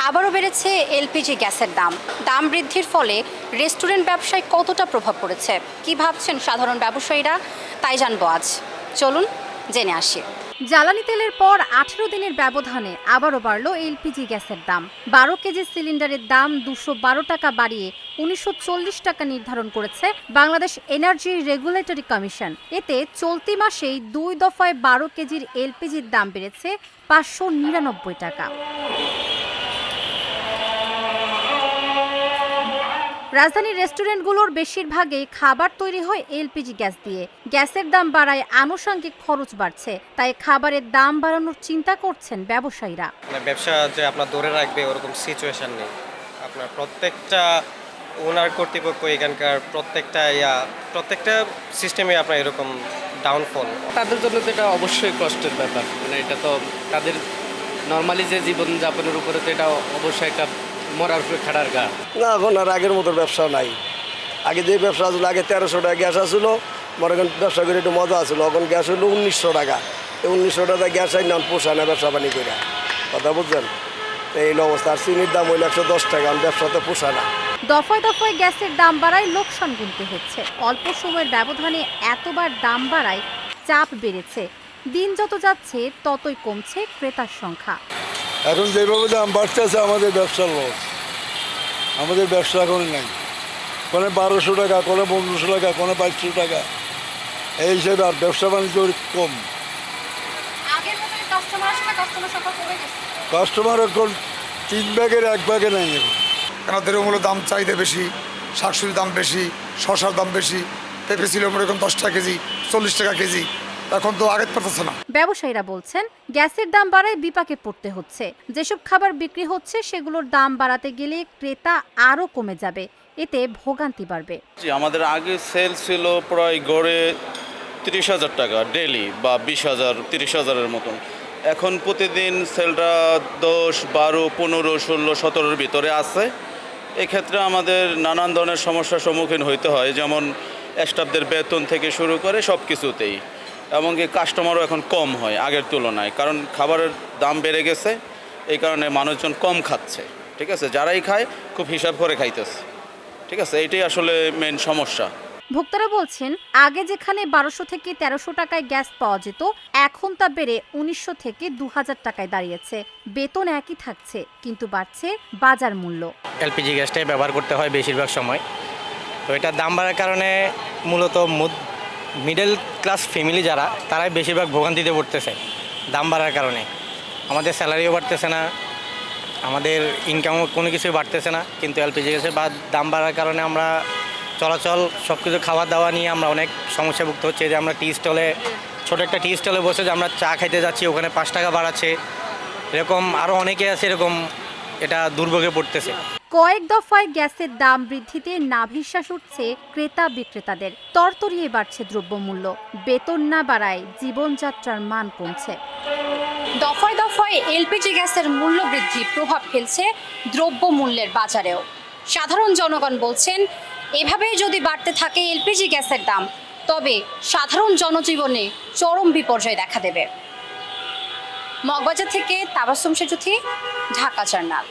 আবারও বেড়েছে এলপিজি গ্যাসের দাম। দাম বৃদ্ধির ফলে রেস্টুরেন্ট ব্যবসায় কতটা প্রভাব পড়েছে, কি ভাবছেন সাধারণ ব্যবসায়ীরা, তাই জানবো আজ। চলুন জেনে আসি। জ্বালানি তেলের পর 18 দিনের ব্যবধানে আবারও বাড়ল এলপিজি গ্যাসের দাম। 12 কেজি সিলিন্ডারের দাম 212 টাকা বাড়িয়ে 1940 টাকা নির্ধারণ করেছে বাংলাদেশ এনার্জি রেগুলেটরি কমিশন। এতে চলতি মাসেই 2 দফায় 12 কেজির এলপিজির দাম বেড়েছে 599 টাকা। রাজধানীর রেস্টুরেন্টগুলোর বেশিরভাগই খাবার তৈরি হয় এলপিজি গ্যাস দিয়ে। গ্যাসের দাম বাড়ায় আনুষঙ্গিক খরচ বাড়ছে, তাই খাবারের দাম বাড়ানোর চিন্তা করছেন ব্যবসায়ীরা। ব্যবসা যে আপনার ধরে রাখবে ওরকম সিচুয়েশন নেই। আপনার প্রত্যেকটা ওনার কর্তৃপক্ষ এখানকার প্রত্যেকটা সিস্টেমে আপনার এরকম ডাউনফল। তাদের জন্য তো এটা অবশ্যই কষ্টের ব্যাপার, মানে এটা তো তাদের নর্মালি যে জীবনযাপনের উপরে তো এটা অবশ্যই একটা মরার উপরে খাড়ার গা। না, এখন আর আগের মতো ব্যবসা নাই। আগে যে ব্যবসা ছিল, আগে 1300 টাকা গ্যাস আসছিল, মনে করেন ব্যবসা করে একটু মজা আসলো। এখন গ্যাস হলো 1900 টাকা। এই 1900 টাকা গ্যাস আই নাম পোষায় না ব্যবসা বাণী করে, কথা বুঝছেন? এই অবস্থা। আর চিনির দাম হইলো 110 টাকা, ব্যবসাতে পোষায় না। দফায় দফায় গ্যাসের দাম বাড়ায় লোকসান গুনতে হচ্ছে। অল্প সময়ের ব্যবধানে এতবার দাম বাড়ায় চাপ বেড়েছে। দিন যত যাচ্ছে ততই কমছে ক্রেতার সংখ্যা। এখন যেভাবে দাম বাড়তেছে আমাদের ব্যবসার লস, আমাদের ব্যবসা এখন নাই। কোনো 1200 টাকা, কোনো 1500 টাকা, কোনো 2200 টাকা, এই হিসেবে আর ব্যবসা বাণিজ্য কম। কাস্টমার এখন 3 ভাগের 1 ভাগে নাই। এখন কেন দ্রব্যমূল্যের দাম চাহিদা বেশি, শাকসবজির দাম বেশি, শসার দাম বেশি। পেঁপে ছিল এরকম 10 টাকা কেজি, 40 টাকা কেজি, এখন তো আগের পারতেছে না। ব্যবসায়ীরা বলছেন গ্যাসের দাম বাড়ায় বিপাকে পড়তে হচ্ছে। যেসব খাবার বিক্রি হচ্ছে সেগুলোর দাম বাড়াতে গেলে ক্রেতা আরও কমে যাবে, এতে ভোগান্তি বাড়বে। আমাদের আগে সেল ছিল প্রায় গড়ে 30,000 টাকা ডেলি, বা 20,000, 30,000-এর মতন। এখন প্রতিদিন সেলটা 10, 12, 15, 16, 17-এর ভিতরে আছে। এক্ষেত্রে আমাদের নানান ধরনের সমস্যার সম্মুখীন হইতে হয়, যেমন স্টাফদের বেতন থেকে শুরু করে সব কিছুতেই। এমনকি কাস্টমারও এখন কম হয় আগের তুলনায়, কারণ খাবারের দাম বেড়ে গেছে। এই কারণে মানুষজন কম খাচ্ছে, ঠিক আছে? যারাই খায় খুব হিসাব করে খাইতেছে, ঠিক আছে? এইটাই আসলে মেন সমস্যা। ভোক্তারা বলছেন আগে যেখানে 1200 থেকে 1300 টাকায় গ্যাস পাওয়া যেত, এখন তা বেড়ে 1900 থেকে 2000 টাকায় দাঁড়িয়েছে। বেতন একই থাকছে, কিন্তু বাড়ছে বাজার মূল্য। এলপিজি গ্যাসটাই ব্যবহার করতে হয় বেশিরভাগ সময়। তো এটার দাম বাড়ার কারণে মূলত মিডল ক্লাস ফ্যামিলি যারা, তারাই বেশিরভাগ ভোগান্তিতে পড়তেছে দাম বাড়ার কারণে। আমাদের স্যালারিও বাড়তেছে না, আমাদের ইনকামও কোনো কিছুই বাড়তেছে না, কিন্তু এলপিজি গ্যাসের দাম বাড়ার কারণে আমরা চলাচল সব কিছু খাওয়া দাওয়া নিয়ে আমরা অনেক সমস্যা ভুগতে হচ্ছে। যে আমরা ছোটো একটা টি স্টলে বসে যে আমরা চা খাইতে যাচ্ছি, ওখানে 5 টাকা বাড়াচ্ছে। এরকম আরও অনেকে আছে, এরকম এটা দুর্ভোগে পড়তেছে। কয়েক দফায় গ্যাসের দাম বৃদ্ধিতে নাভিশ্বাস উঠছে ক্রেতা বিক্রেতাদের। তরতরিয়ে বাড়ছে দ্রব্যমূল্য। বেতন না বাড়ায় জীবনযাত্রার মান কমছে। দফায় দফায় এলপিজি গ্যাসের মূল্য বৃদ্ধি প্রভাব ফেলছে দ্রব্যমূল্যের বাজারেও। সাধারণ জনগণ বলছেন এভাবেই যদি বাড়তে থাকে এলপিজি গ্যাসের দাম, তবে সাধারণ জনজীবনে চরম বিপর্যয় দেখা দেবে। মগবাজার থেকে তাবাসসুম সেজুথি, ঢাকা জার্নাল।